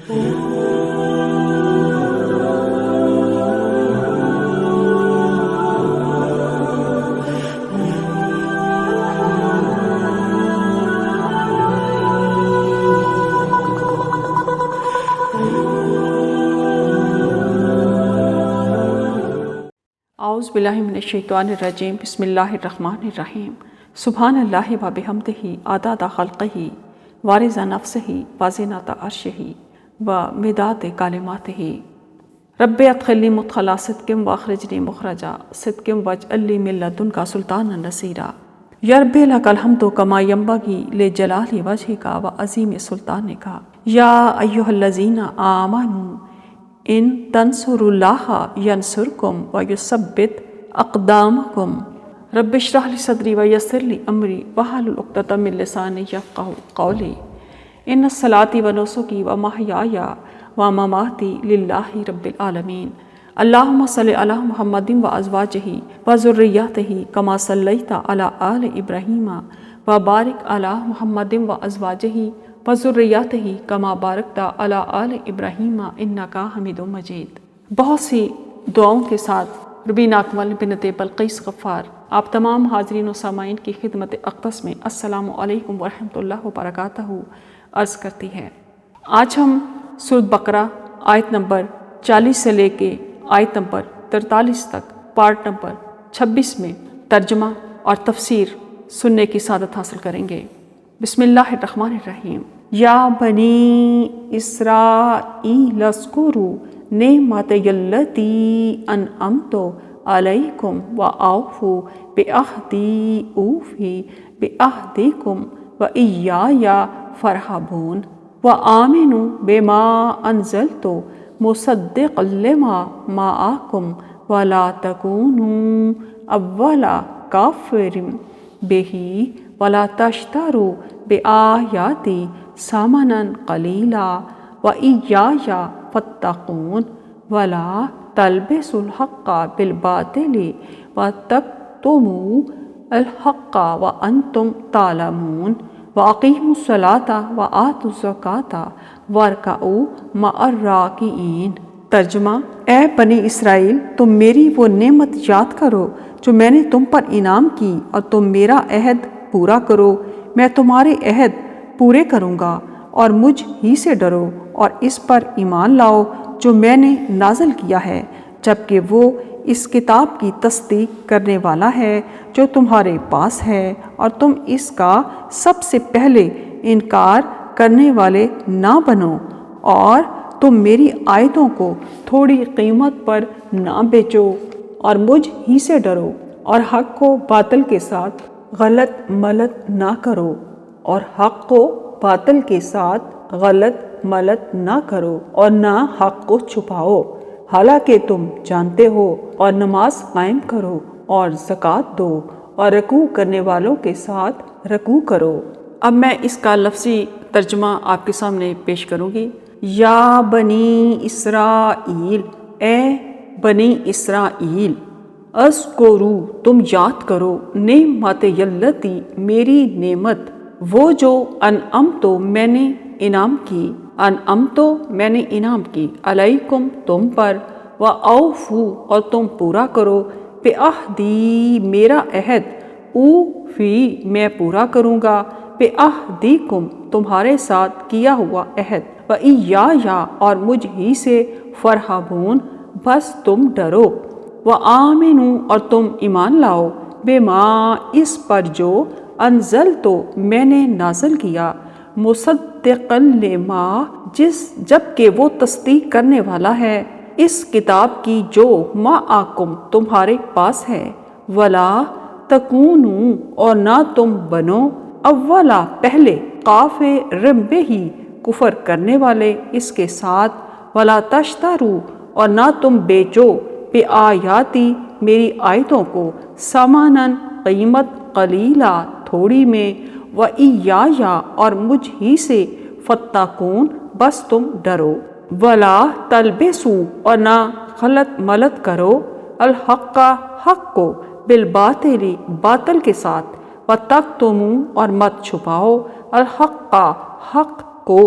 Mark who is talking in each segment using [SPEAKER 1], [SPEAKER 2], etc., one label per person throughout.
[SPEAKER 1] اعوذ باللہ من الشیطان الرجیم، بسم اللہ الرحمن الرحیم۔ سبحان اللہ و بحمدہ عدد خلقہ ورضا نفسہ وزنۃ عرشہ و مداد کلماتہ۔ رب ادخلنی مدخل صدق واخرجنی مخرج صدق واجعل لی من لدنک سلطانا نصیرا۔ یا رب لک الحمد کما ینبغی لجلال وجہک وعظیم سلطانک۔ یا ایھا الذین آمنوا ان تنصروا اللہ ینصرکم ویثبت اقدامکم۔ رب اشرح لی صدری ویسر لی امری واحلل عقدۃ من لسانی یفقہوا قولی۔ ان صلاتي ونسکی ومحیای ومماتی للہ رب العالمین۔ اللہم صل علی محمد وازواجہ وذریتہ کما صلیت علی آل ابراہیم وبارک علی محمد وازواجہ وذریتہ کما بارکت علی آل ابراہیم انک حمید مجید۔ بہت سی دعاؤں کے ساتھ ربینہ اکمل بنت بلقیس غفار آپ تمام حاضرین و سامعین کی خدمت اقدس میں السلام علیکم ورحمۃ اللہ وبرکاتہ عرض کرتی ہے۔ آج ہم سورۃ بقرہ آیت نمبر 40 سے لے کے آیت نمبر 43 تک پارٹ نمبر 26 میں ترجمہ اور تفسیر سننے کی سعادت حاصل کریں گے۔ بسم اللہ الرحمن الرحیم۔ یا بنی اسرائیل اذکروا نعمتی التی انعمت علیکم واوفوا بعہدی اوفی بعہدکم وایای فارہبون۔ وآمنوا بما انزلت مصدقا لما معکم ولا تکونوا اول کافر بہ ولا تشتروا بآیاتی ثمنا قلیلا وایای فاتقون ولا تلبسوا الحق بالباطل وتکتموا الحق وانتم تعلمون۔ وَأَقِیمُوا الصَّلَاةَ وَآتُوا الزَّکَاةَ وَارْکَعُوا مَعَ الرَّاکعِینَ۔ ترجمہ: اے بنی اسرائیل، تم میری وہ نعمت یاد کرو جو میں نے تم پر انعام کی، اور تم میرا عہد پورا کرو، میں تمہارے عہد پورے کروں گا، اور مجھ ہی سے ڈرو اور اس پر ایمان لاؤ جو میں نے نازل کیا ہے، جبکہ وہ اس کتاب کی تصدیق کرنے والا ہے جو تمہارے پاس ہے، اور تم اس کا سب سے پہلے انکار کرنے والے نہ بنو، اور تم میری آیتوں کو تھوڑی قیمت پر نہ بیچو، اور مجھ ہی سے ڈرو، اور حق کو باطل کے ساتھ غلط ملت نہ کرو، اور حق کو باطل کے ساتھ غلط ملت نہ کرو، اور نہ حق کو چھپاؤ، حالانکہ تم جانتے ہو، اور نماز قائم کرو اور زکوٰۃ دو، اور رکوع کرنے والوں کے ساتھ رکوع کرو۔ اب میں اس کا لفظی ترجمہ آپ کے سامنے پیش کروں گی۔ یا بنی اسرائیل، اے بنی اسرائیل، اذکروا، تم یاد کرو، نعمت التی، میری نعمت، وہ جو انعمت، میں نے انعام کی، انعمت، میں نے انعام کی، علیکم، تم پر، واوفوا، اور تم پورا کرو، بعہدی، میرا عہد، اوفی، میں پورا کروں گا، بعہدکم، تمہارے ساتھ کیا ہوا عہد، وایای، اور مجھ ہی سے، فارہبون، بس تم ڈرو، وآمنوا، اور تم ایمان لاؤ، بما، اس پر جو، انزلت، میں نے نازل کیا، مصدقا لما، جبکہ وہ تصدیق کرنے والا ہے اس کتاب کی جو معکم، تمہارے پاس ہے، ولا تکونوا، اور نہ تم بنو، اولا، پہلے، کافر بہ، کفر کرنے والے اس کے ساتھ، ولا تشتروا، اور نہ تم بیچو، بآیاتی، میری آیتوں کو، ثمنا، قیمت، قلیلا، تھوڑی میں، وایای، اور مجھ ہی سے، فاتقون، بس تم ڈرو، ولا تلبسوا، اور نہ غلط ملت کرو، الحق، حق کو، بالباطل، باطل کے ساتھ، وتکتموا، اور مت چھپاؤ، الحق، حق، کو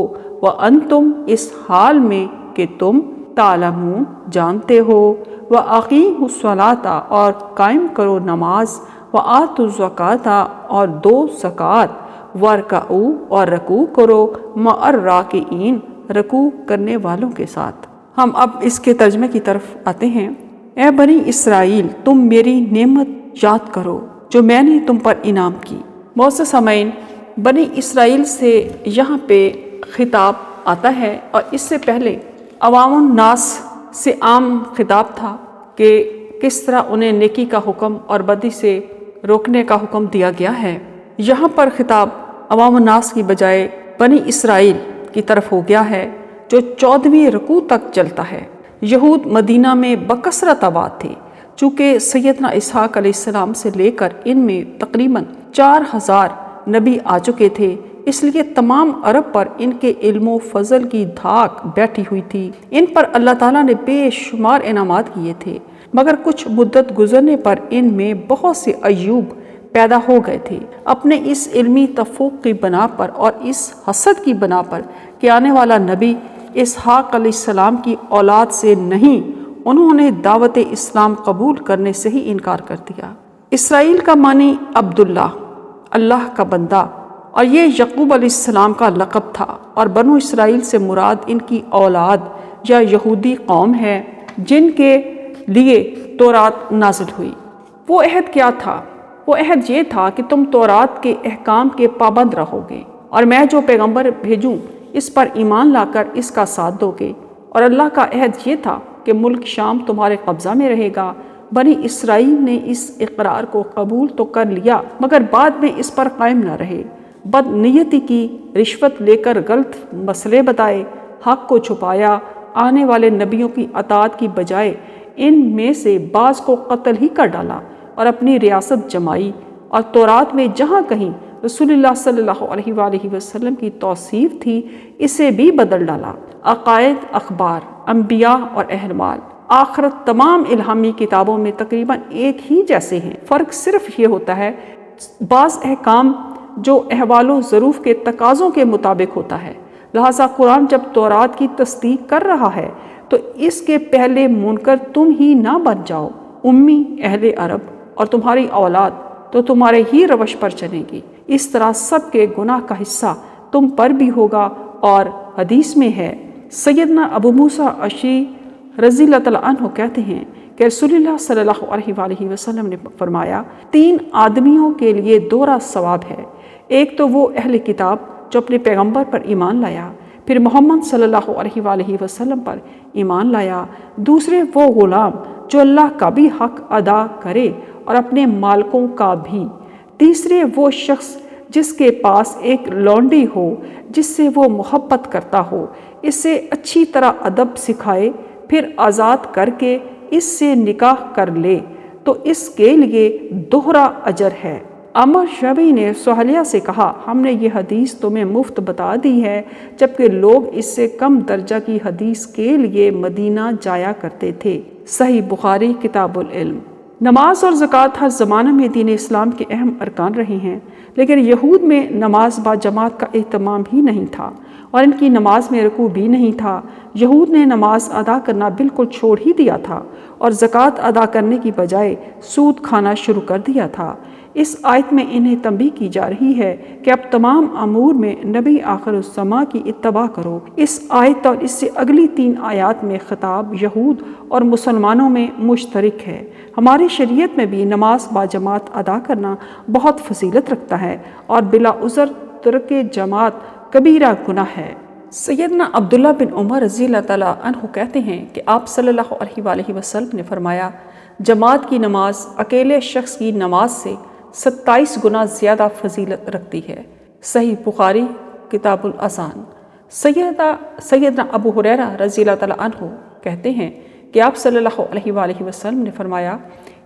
[SPEAKER 1] وانتم اس حال میں کہ تم تعلمون جانتے ہو واقیموا الصلاۃ اور قائم کرو نماز وآتوا الزکاۃ اور دو زکوٰۃ وارکعوا اور رکوع کرو مع الراکعین رکوع کرنے والوں کے ساتھ۔ ہم اب اس کے ترجمے کی طرف آتے ہیں۔ اے بنی اسرائیل تم میری نعمت یاد کرو جو میں نے تم پر انعام کی۔ معزز سامعین، بنی اسرائیل سے یہاں پہ خطاب آتا ہے، اور اس سے پہلے عوام الناس سے عام خطاب تھا کہ کس طرح انہیں نیکی کا حکم اور بدی سے روکنے کا حکم دیا گیا ہے۔ یہاں پر خطاب عوام الناس کی بجائے بنی اسرائیل کی طرف ہو گیا ہے، جو 14ویں رکوع تک چلتا ہے۔ یہود مدینہ میں بکثرت آباد تھے، چونکہ سیدنا اسحاق علیہ السلام سے لے کر ان میں تقریباً 4000 نبی آ چکے تھے، اس لیے تمام عرب پر ان کے علم و فضل کی دھاک بیٹھی ہوئی تھی۔ ان پر اللہ تعالیٰ نے بے شمار انعامات کیے تھے، مگر کچھ مدت گزرنے پر ان میں بہت سے عیوب پیدا ہو گئے تھے۔ اپنے اس علمی تفوق کی بنا پر اور اس حسد کی بنا پر کہ آنے والا نبی اسحاق علیہ السلام کی اولاد سے نہیں، انہوں نے دعوت اسلام قبول کرنے سے ہی انکار کر دیا۔ اسرائیل کا معنی عبداللہ، اللہ کا بندہ، اور یہ یعقوب علیہ السلام کا لقب تھا، اور بنو اسرائیل سے مراد ان کی اولاد یا یہودی قوم ہے جن کے لیے تورات نازل ہوئی۔ وہ عہد کیا تھا؟ وہ عہد یہ تھا کہ تم تورات کے احکام کے پابند رہو گے، اور میں جو پیغمبر بھیجوں اس پر ایمان لا کر اس کا ساتھ دو گے۔ اور اللہ کا عہد یہ تھا کہ ملک شام تمہارے قبضہ میں رہے گا۔ بنی اسرائیل نے اس اقرار کو قبول تو کر لیا، مگر بعد میں اس پر قائم نہ رہے، بد نیتی کی، رشوت لے کر غلط مسئلے بتائے، حق کو چھپایا، آنے والے نبیوں کی اطاعت کی بجائے ان میں سے بعض کو قتل ہی کر ڈالا اور اپنی ریاست جمائی، اور تورات میں جہاں کہیں رسول اللہ صلی اللہ علیہ وآلہ وسلم کی توصیف تھی اسے بھی بدل ڈالا۔ عقائد، اخبار، انبیاء اور احوال، آخرت تمام الہامی کتابوں میں تقریباً ایک ہی جیسے ہیں۔ فرق صرف یہ ہوتا ہے بعض احکام جو احوال و ظروف کے تقاضوں کے مطابق ہوتا ہے۔ لہٰذا قرآن جب تورات کی تصدیق کر رہا ہے تو اس کے پہلے منکر تم ہی نہ بن جاؤ۔ امی اہل عرب اور تمہاری اولاد تو تمہارے ہی روش پر چلے گی، اس طرح سب کے گناہ کا حصہ تم پر بھی ہوگا۔ اور حدیث میں ہے، سیدنا ابو موسیٰ اشعری رضی اللہ تعالیٰ عنہ کہتے ہیں کہ رسول اللہ صلی اللہ علیہ وآلہ وسلم نے فرمایا، 3 آدمیوں کے لیے دوہرا ثواب ہے۔ ایک تو وہ اہل کتاب جو اپنے پیغمبر پر ایمان لایا، پھر محمد صلی اللہ علیہ وآلہ وسلم پر ایمان لایا۔ دوسرے وہ غلام جو اللہ کا بھی حق ادا کرے اور اپنے مالکوں کا بھی۔ تیسرے وہ شخص جس کے پاس ایک لونڈی ہو جس سے وہ محبت کرتا ہو، اسے اچھی طرح ادب سکھائے، پھر آزاد کر کے اس سے نکاح کر لے تو اس کے لیے دوہرا اجر ہے۔ عمر شبی نے سہیلیہ سے کہا، ہم نے یہ حدیث تمہیں مفت بتا دی ہے، جبکہ لوگ اس سے کم درجہ کی حدیث کے لیے مدینہ جایا کرتے تھے۔ صحیح بخاری کتاب العلم۔ نماز اور زکوٰۃ ہر زمانے میں دین اسلام کے اہم ارکان رہے ہیں، لیکن یہود میں نماز با جماعت کا اہتمام ہی نہیں تھا، اور ان کی نماز میں رکوع بھی نہیں تھا۔ یہود نے نماز ادا کرنا بالکل چھوڑ ہی دیا تھا، اور زکوٰۃ ادا کرنے کی بجائے سود کھانا شروع کر دیا تھا۔ اس آیت میں انہیں تنبیہ کی جا رہی ہے کہ اب تمام امور میں نبی آخر الزماں کی اتباع کرو۔ اس آیت اور اس سے اگلی 3 آیات میں خطاب یہود اور مسلمانوں میں مشترک ہے۔ ہماری شریعت میں بھی نماز با جماعت ادا کرنا بہت فضیلت رکھتا ہے، اور بلا عذر ترک جماعت کبیرہ گناہ ہے۔ سیدنا عبداللہ بن عمر رضی اللہ تعالیٰ عنہ کہتے ہیں کہ آپ صلی اللہ علیہ وآلہ وسلم نے فرمایا، جماعت کی نماز اکیلے شخص کی نماز سے 27 گنا زیادہ فضیلت رکھتی ہے۔ صحیح بخاری کتاب الاذان۔ سیدنا ابو ہریرہ رضی اللہ تعالیٰ عنہ کہتے ہیں کہ آپ صلی اللہ علیہ وآلہ وسلم نے فرمایا،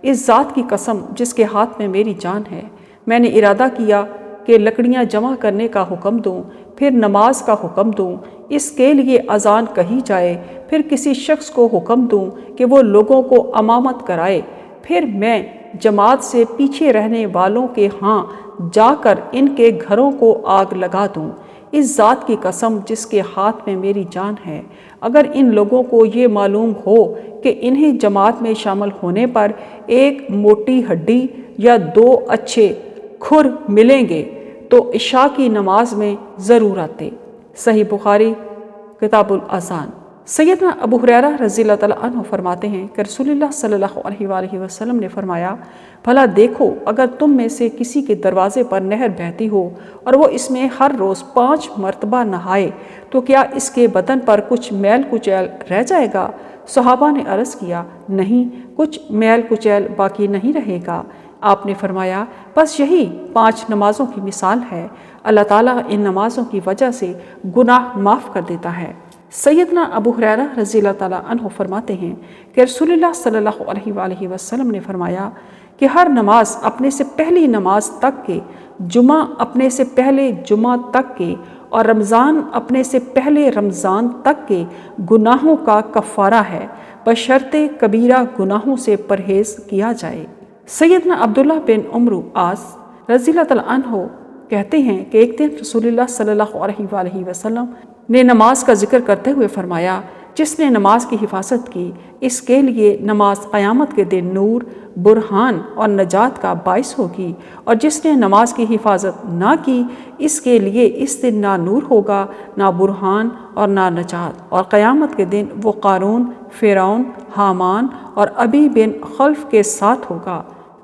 [SPEAKER 1] اس ذات کی قسم جس کے ہاتھ میں میری جان ہے، میں نے ارادہ کیا کہ لکڑیاں جمع کرنے کا حکم دوں، پھر نماز کا حکم دوں، اس کے لیے اذان کہی جائے، پھر کسی شخص کو حکم دوں کہ وہ لوگوں کو امامت کرائے، پھر میں جماعت سے پیچھے رہنے والوں کے ہاں جا کر ان کے گھروں کو آگ لگا دوں۔ اس ذات کی قسم جس کے ہاتھ میں میری جان ہے، اگر ان لوگوں کو یہ معلوم ہو کہ انہیں جماعت میں شامل ہونے پر ایک موٹی ہڈی یا 2 اچھے کھر ملیں گے تو عشاء کی نماز میں ضرور آتے۔ صحیح بخاری کتاب الاذان۔ سیدنا ابو ہریرہ رضی اللہ تعالیٰ عنہ فرماتے ہیں کہ رسول اللہ صلی اللہ علیہ وآلہ وسلم نے فرمایا، بھلا دیکھو اگر تم میں سے کسی کے دروازے پر نہر بہتی ہو اور وہ اس میں ہر روز 5 مرتبہ نہائے تو کیا اس کے بدن پر کچھ میل کچیل رہ جائے گا؟ صحابہ نے عرض کیا، نہیں، کچھ میل کچیل باقی نہیں رہے گا۔ آپ نے فرمایا، بس یہی 5 نمازوں کی مثال ہے، اللہ تعالیٰ ان نمازوں کی وجہ سے گناہ معاف کر دیتا ہے۔ سیدنا ابو ہریرہ رضی اللہ تعالیٰ عنہ فرماتے ہیں کہ رسول اللہ صلی اللہ علیہ وآلہ وسلم نے فرمایا کہ ہر نماز اپنے سے پہلی نماز تک کے، جمعہ اپنے سے پہلے جمعہ تک کے اور رمضان اپنے سے پہلے رمضان تک کے گناہوں کا کفارہ ہے، بشرطِ کبیرہ گناہوں سے پرہیز کیا جائے۔ سیدنا عبداللہ بن عمرو عاص رضی اللہ تعالیٰ عنہ کہتے ہیں کہ ایک دن رسول اللہ صلی اللہ علیہ وآلہ وسلم نے نماز کا ذکر کرتے ہوئے فرمایا، جس نے نماز کی حفاظت کی اس کے لیے نماز قیامت کے دن نور، برہان اور نجات کا باعث ہوگی، اور جس نے نماز کی حفاظت نہ کی اس کے لیے اس دن نہ نور ہوگا، نہ برہان اور نہ نجات، اور قیامت کے دن وہ قارون، فرعون، حامان اور ابی بن خلف کے ساتھ ہوگا۔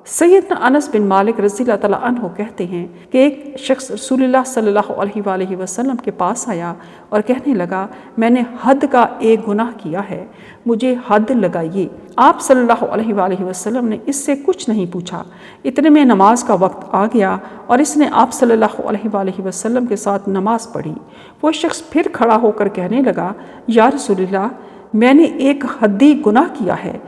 [SPEAKER 1] سیدنا انس بن مالک رضی اللہ تعالیٰ عنہ کہتے ہیں کہ ایک شخص رسول اللہ صلی اللہ علیہ وآلہ وسلم کے پاس آیا اور کہنے لگا، میں نے حد کا ایک گناہ کیا ہے، مجھے حد لگائیے۔ آپ صلی اللہ علیہ وآلہ وسلم نے اس سے کچھ نہیں پوچھا۔ اتنے میں نماز کا وقت آ گیا اور اس نے آپ صلی اللہ علیہ وآلہ وسلم کے ساتھ نماز پڑھی۔ وہ شخص پھر کھڑا ہو کر کہنے لگا، یا رسول اللہ، میں نے ایک حدی گناہ کیا ہے،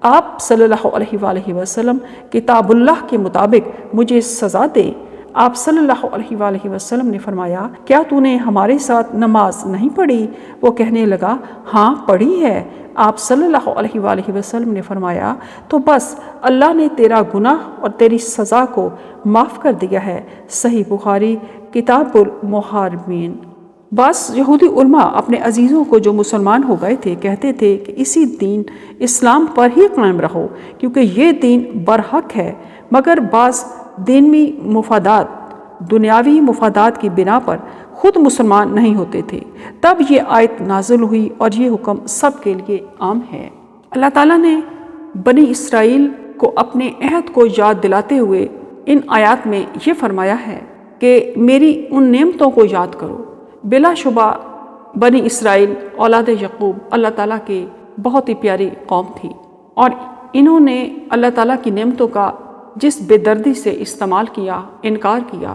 [SPEAKER 1] آپ صلی اللہ علیہ وآلہ وسلم کتاب اللہ کے مطابق مجھے سزا دے۔ آپ صلی اللہ علیہ وآلہ وسلم نے فرمایا، کیا تو نے ہمارے ساتھ نماز نہیں پڑھی؟ وہ کہنے لگا، ہاں پڑھی ہے۔ آپ صلی اللہ علیہ وآلہ وسلم نے فرمایا، تو بس اللہ نے تیرا گناہ اور تیری سزا کو معاف کر دیا ہے۔ صحیح بخاری کتاب المحاربین۔ بعض یہودی علماء اپنے عزیزوں کو جو مسلمان ہو گئے تھے کہتے تھے کہ اسی دین اسلام پر ہی قائم رہو کیونکہ یہ دین برحق ہے، مگر بعض دینی مفادات، دنیاوی مفادات کی بنا پر خود مسلمان نہیں ہوتے تھے۔ تب یہ آیت نازل ہوئی اور یہ حکم سب کے لیے عام ہے۔ اللہ تعالیٰ نے بنی اسرائیل کو اپنے عہد کو یاد دلاتے ہوئے ان آیات میں یہ فرمایا ہے کہ میری ان نعمتوں کو یاد کرو۔ بلا شبہ بنی اسرائیل اولاد یعقوب اللہ تعالیٰ کی بہت ہی پیاری قوم تھی، اور انہوں نے اللہ تعالیٰ کی نعمتوں کا جس بے دردی سے استعمال کیا، انکار کیا،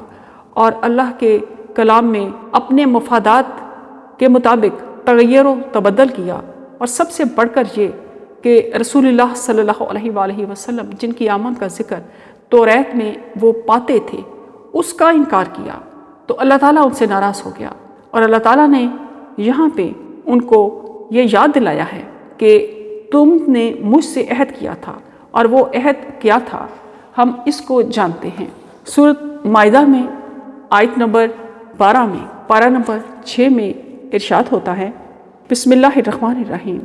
[SPEAKER 1] اور اللہ کے کلام میں اپنے مفادات کے مطابق تغیر و تبدل کیا، اور سب سے بڑھ کر یہ کہ رسول اللہ صلی اللہ علیہ وآلہ وسلم جن کی آمد کا ذکر توریت میں وہ پاتے تھے اس کا انکار کیا، تو اللہ تعالیٰ ان سے ناراض ہو گیا، اور اللہ تعالیٰ نے یہاں پہ ان کو یہ یاد دلایا ہے کہ تم نے مجھ سے عہد کیا تھا، اور وہ عہد کیا تھا ہم اس کو جانتے ہیں۔ سورۃ مائدہ میں آیت نمبر 12 میں پارہ نمبر 6 میں ارشاد ہوتا ہے، بسم اللہ الرحمن الرحیم۔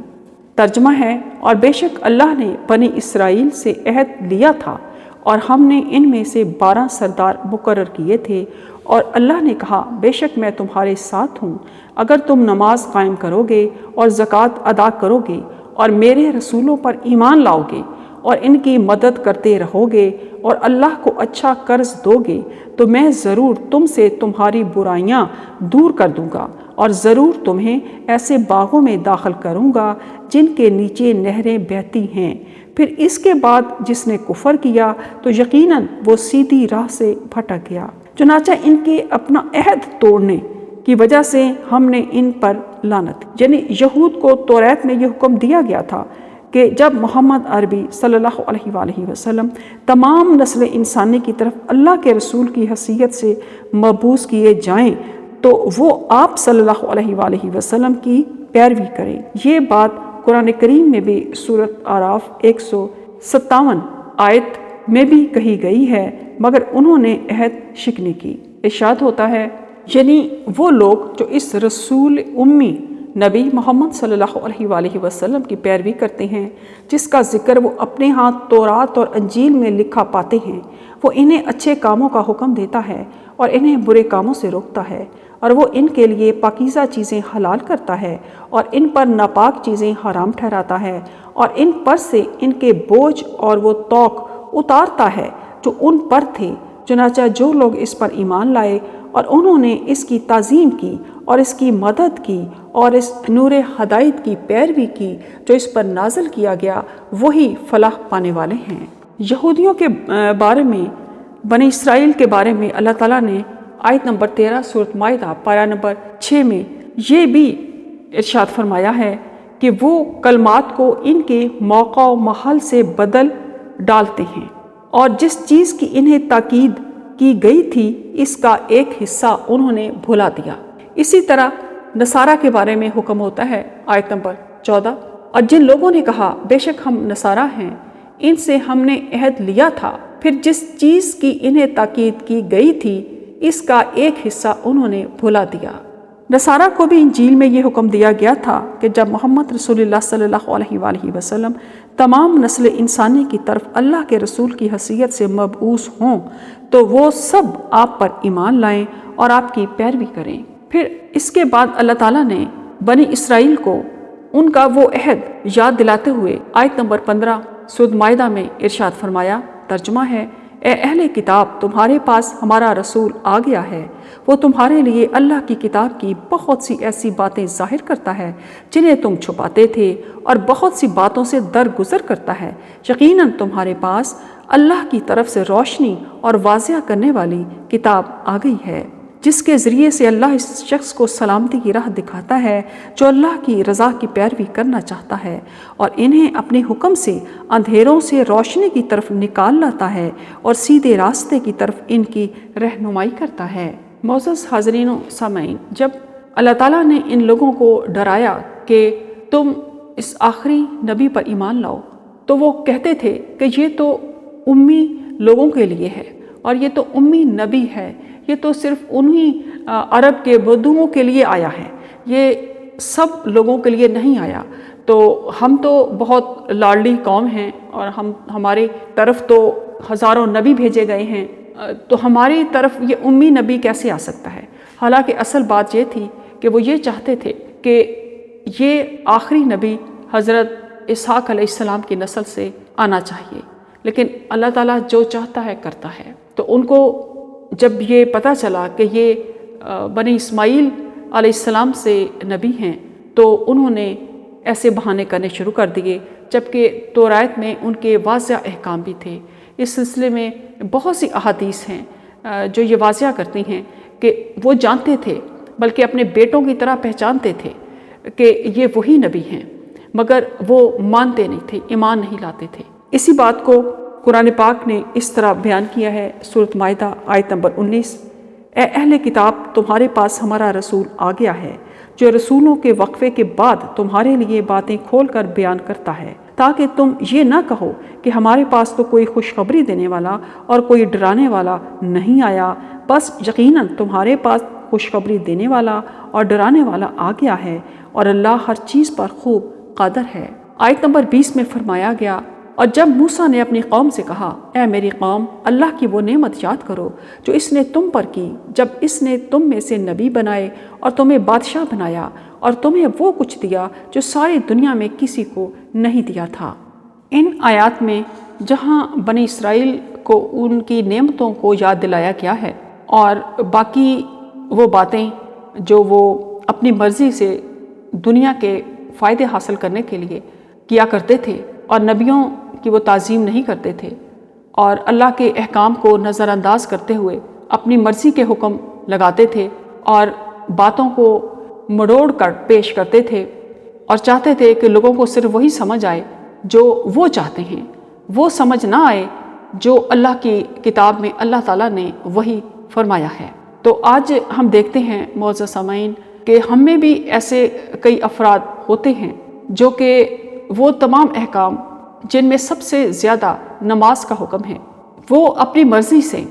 [SPEAKER 1] ترجمہ ہے، اور بے شک اللہ نے بنی اسرائیل سے عہد لیا تھا اور ہم نے ان میں سے 12 سردار مقرر کیے تھے، اور اللہ نے کہا، بے شک میں تمہارے ساتھ ہوں اگر تم نماز قائم کرو گے اور زکوٰۃ ادا کرو گے اور میرے رسولوں پر ایمان لاؤ گے اور ان کی مدد کرتے رہو گے اور اللہ کو اچھا قرض دو گے تو میں ضرور تم سے تمہاری برائیاں دور کر دوں گا، اور ضرور تمہیں ایسے باغوں میں داخل کروں گا جن کے نیچے نہریں بہتی ہیں۔ پھر اس کے بعد جس نے کفر کیا تو یقیناً وہ سیدھی راہ سے بھٹک گیا۔ چنانچہ ان کے اپنا عہد توڑنے کی وجہ سے ہم نے ان پر لعنت، یعنی یہود کو توریت میں یہ حکم دیا گیا تھا کہ جب محمد عربی صلی اللہ علیہ وآلہ وسلم تمام نسل انسانی کی طرف اللہ کے رسول کی حیثیت سے مبعوث کیے جائیں تو وہ آپ صلی اللہ علیہ وآلہ وسلم کی پیروی کریں۔ یہ بات قرآن کریم میں بھی سورۃ اعراف 157 آیت میں بھی کہی گئی ہے، مگر انہوں نے عہد شکنی کی۔ ارشاد ہوتا ہے، یعنی وہ لوگ جو اس رسول امی نبی محمد صلی اللہ علیہ وآلہ وسلم کی پیروی کرتے ہیں، جس کا ذکر وہ اپنے ہاتھ تورات اور انجیل میں لکھا پاتے ہیں، وہ انہیں اچھے کاموں کا حکم دیتا ہے اور انہیں برے کاموں سے روکتا ہے، اور وہ ان کے لیے پاکیزہ چیزیں حلال کرتا ہے اور ان پر ناپاک چیزیں حرام ٹھہراتا ہے، اور ان پر سے ان کے بوجھ اور وہ طوق اتارتا ہے جو ان پر تھے۔ چنانچہ جو لوگ اس پر ایمان لائے اور انہوں نے اس کی تعظیم کی اور اس کی مدد کی اور اس نور ہدایت کی پیروی کی جو اس پر نازل کیا گیا، وہی فلاح پانے والے ہیں۔ یہودیوں کے بارے میں، بنی اسرائیل کے بارے میں اللہ تعالیٰ نے آیت نمبر 13 سورۃ مائدہ پارہ نمبر 6 میں یہ بھی ارشاد فرمایا ہے کہ وہ کلمات کو ان کے موقع و محل سے بدل ڈالتے ہیں، اور جس چیز کی انہیں تاکید کی گئی تھی اس کا ایک حصہ انہوں نے بھلا دیا۔ اسی طرح نصارہ کے بارے میں حکم ہوتا ہے آیت نمبر 14، اور جن لوگوں نے کہا بے شک ہم نصارہ ہیں، ان سے ہم نے عہد لیا تھا، پھر جس چیز کی انہیں تاکید کی گئی تھی اس کا ایک حصہ انہوں نے بھلا دیا۔ نصارہ کو بھی انجیل میں یہ حکم دیا گیا تھا کہ جب محمد رسول اللہ صلی اللہ علیہ وآلہ وسلم تمام نسل انسانی کی طرف اللہ کے رسول کی حیثیت سے مبعوث ہوں تو وہ سب آپ پر ایمان لائیں اور آپ کی پیروی کریں۔ پھر اس کے بعد اللہ تعالیٰ نے بنی اسرائیل کو ان کا وہ عہد یاد دلاتے ہوئے آیت نمبر 15 سورۃ مائدہ میں ارشاد فرمایا، ترجمہ ہے، اے اہل کتاب، تمہارے پاس ہمارا رسول آ گیا ہے، وہ تمہارے لیے اللہ کی کتاب کی بہت سی ایسی باتیں ظاہر کرتا ہے جنہیں تم چھپاتے تھے، اور بہت سی باتوں سے درگزر کرتا ہے۔ یقیناً تمہارے پاس اللہ کی طرف سے روشنی اور واضح کرنے والی کتاب آ گئی ہے، جس کے ذریعے سے اللہ اس شخص کو سلامتی کی راہ دکھاتا ہے جو اللہ کی رضا کی پیروی کرنا چاہتا ہے، اور انہیں اپنے حکم سے اندھیروں سے روشنی کی طرف نکال لاتا ہے اور سیدھے راستے کی طرف ان کی رہنمائی کرتا ہے۔ معزز حاضرین و سامعین، جب اللہ تعالیٰ نے ان لوگوں کو ڈرایا کہ تم اس آخری نبی پر ایمان لاؤ، تو وہ کہتے تھے کہ یہ تو امی لوگوں کے لیے ہے، اور یہ تو امی نبی ہے، یہ تو صرف انہی عرب کے بدوؤں کے لیے آیا ہے، یہ سب لوگوں کے لیے نہیں آیا۔ تو ہم تو بہت لاڈلی قوم ہیں اور ہماری طرف تو ہزاروں نبی بھیجے گئے ہیں، تو ہماری طرف یہ امی نبی کیسے آ سکتا ہے؟ حالانکہ اصل بات یہ تھی کہ وہ یہ چاہتے تھے کہ یہ آخری نبی حضرت اسحاق علیہ السلام کی نسل سے آنا چاہیے، لیکن اللہ تعالیٰ جو چاہتا ہے کرتا ہے۔ تو ان کو جب یہ پتہ چلا کہ یہ بنی اسماعیل علیہ السلام سے نبی ہیں، تو انہوں نے ایسے بہانے کرنے شروع کر دیے، جبکہ تورات میں ان کے واضح احکام بھی تھے۔ اس سلسلے میں بہت سی احادیث ہیں جو یہ واضح کرتی ہیں کہ وہ جانتے تھے، بلکہ اپنے بیٹوں کی طرح پہچانتے تھے کہ یہ وہی نبی ہیں، مگر وہ مانتے نہیں تھے، ایمان نہیں لاتے تھے۔ اسی بات کو قرآن پاک نے اس طرح بیان کیا ہے، سورۃ مائدہ آیت نمبر 19، اے اہل کتاب، تمہارے پاس ہمارا رسول آ گیا ہے جو رسولوں کے وقفے کے بعد تمہارے لیے باتیں کھول کر بیان کرتا ہے، تاکہ تم یہ نہ کہو کہ ہمارے پاس تو کوئی خوشخبری دینے والا اور کوئی ڈرانے والا نہیں آیا، بس یقیناً تمہارے پاس خوشخبری دینے والا اور ڈرانے والا آ گیا ہے، اور اللہ ہر چیز پر خوب قادر ہے۔ آیت نمبر 20 میں فرمایا گیا، اور جب موسیٰ نے اپنی قوم سے کہا، اے میری قوم، اللہ کی وہ نعمت یاد کرو جو اس نے تم پر کی، جب اس نے تم میں سے نبی بنائے اور تمہیں بادشاہ بنایا اور تمہیں وہ کچھ دیا جو ساری دنیا میں کسی کو نہیں دیا تھا۔ ان آیات میں جہاں بنی اسرائیل کو ان کی نعمتوں کو یاد دلایا گیا ہے، اور باقی وہ باتیں جو وہ اپنی مرضی سے دنیا کے فائدے حاصل کرنے کے لیے کیا کرتے تھے اور نبیوں کی وہ تعظیم نہیں کرتے تھے، اور اللہ کے احکام کو نظر انداز کرتے ہوئے اپنی مرضی کے حکم لگاتے تھے اور باتوں کو مڑوڑ کر پیش کرتے تھے، اور چاہتے تھے کہ لوگوں کو صرف وہی سمجھ آئے جو وہ چاہتے ہیں، وہ سمجھ نہ آئے جو اللہ کی کتاب میں اللہ تعالیٰ نے وہی فرمایا ہے۔ تو آج ہم دیکھتے ہیں معزز سامعین کہ ہم میں بھی ایسے کئی افراد ہوتے ہیں جو کہ وہ تمام احکام جن میں سب سے زیادہ نماز کا حکم ہے، وہ اپنی مرضی سے،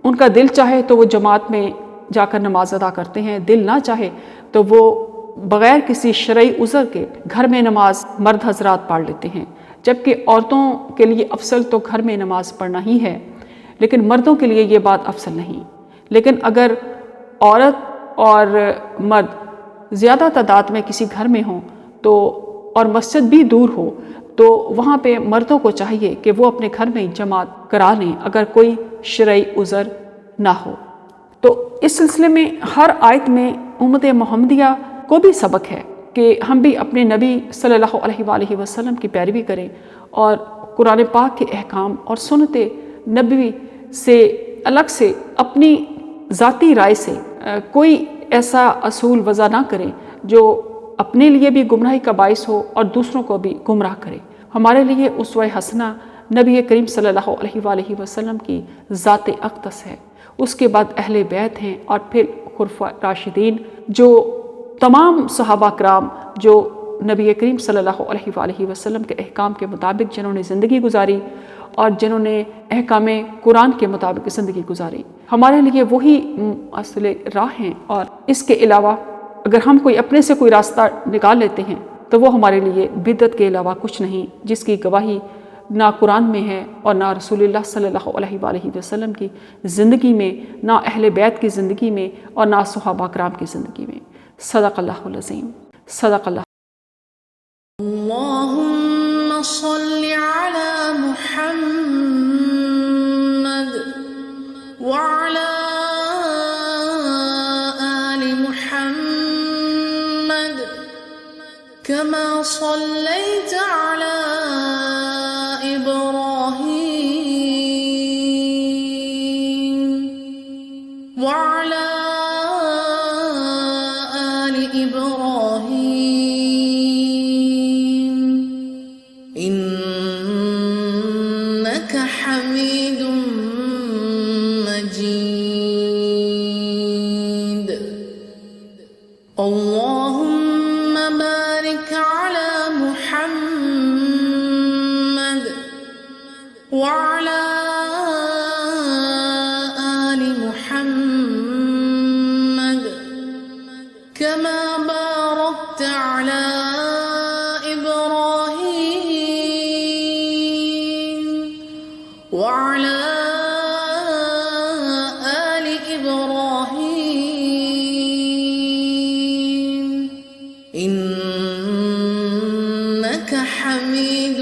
[SPEAKER 1] ان کا دل چاہے تو وہ جماعت میں جا کر نماز ادا کرتے ہیں، دل نہ چاہے تو وہ بغیر کسی شرعی عذر کے گھر میں نماز مرد حضرات پڑھ لیتے ہیں، جبکہ عورتوں کے لیے افضل تو گھر میں نماز پڑھنا ہی ہے، لیکن مردوں کے لیے یہ بات افضل نہیں۔ لیکن اگر عورت اور مرد زیادہ تعداد میں کسی گھر میں ہوں تو اور مسجد بھی دور ہو تو وہاں پہ مردوں کو چاہیے کہ وہ اپنے گھر میں جماعت کرا لیں اگر کوئی شرعی عذر نہ ہو۔ تو اس سلسلے میں ہر آیت میں امت محمدیہ کو بھی سبق ہے کہ ہم بھی اپنے نبی صلی اللہ علیہ وآلہ وسلم کی پیروی کریں اور قرآن پاک کے احکام اور سنت نبوی سے الگ سے اپنی ذاتی رائے سے کوئی ایسا اصول وضع نہ کریں جو اپنے لیے بھی گمراہی کا باعث ہو اور دوسروں کو بھی گمراہ کرے۔ ہمارے لیے اسوہ حسنہ نبی کریم صلی اللہ علیہ وآلہ وسلم کی ذات اقدس ہے، اس کے بعد اہل بیت ہیں اور پھر خلفاء راشدین، جو تمام صحابہ کرام جو نبی کریم صلی اللہ علیہ وآلہ وسلم کے احکام کے مطابق جنہوں نے زندگی گزاری اور جنہوں نے احکام قرآن کے مطابق زندگی گزاری، ہمارے لیے وہی اصل راہ ہیں۔ اور اس کے علاوہ اگر ہم کوئی اپنے سے کوئی راستہ نکال لیتے ہیں تو وہ ہمارے لیے بدعت کے علاوہ کچھ نہیں، جس کی گواہی نہ قرآن میں ہے اور نہ رسول اللہ صلی اللہ علیہ وآلہ وسلم کی زندگی میں، نہ اہل بیت کی زندگی میں اور نہ صحابہ کرام کی زندگی میں۔ صدق اللہ العظیم، صدق اللہ۔
[SPEAKER 2] اللہم صل علی محمد وعلی آل محمد كما صليت على إبراهيم وعلى آل إبراهيم إنك حميد مجيد۔ اللهم بارك على محمد وعلى آل محمد كما باركت على إبراهيم وعلى آل إبراهيم إنك حميد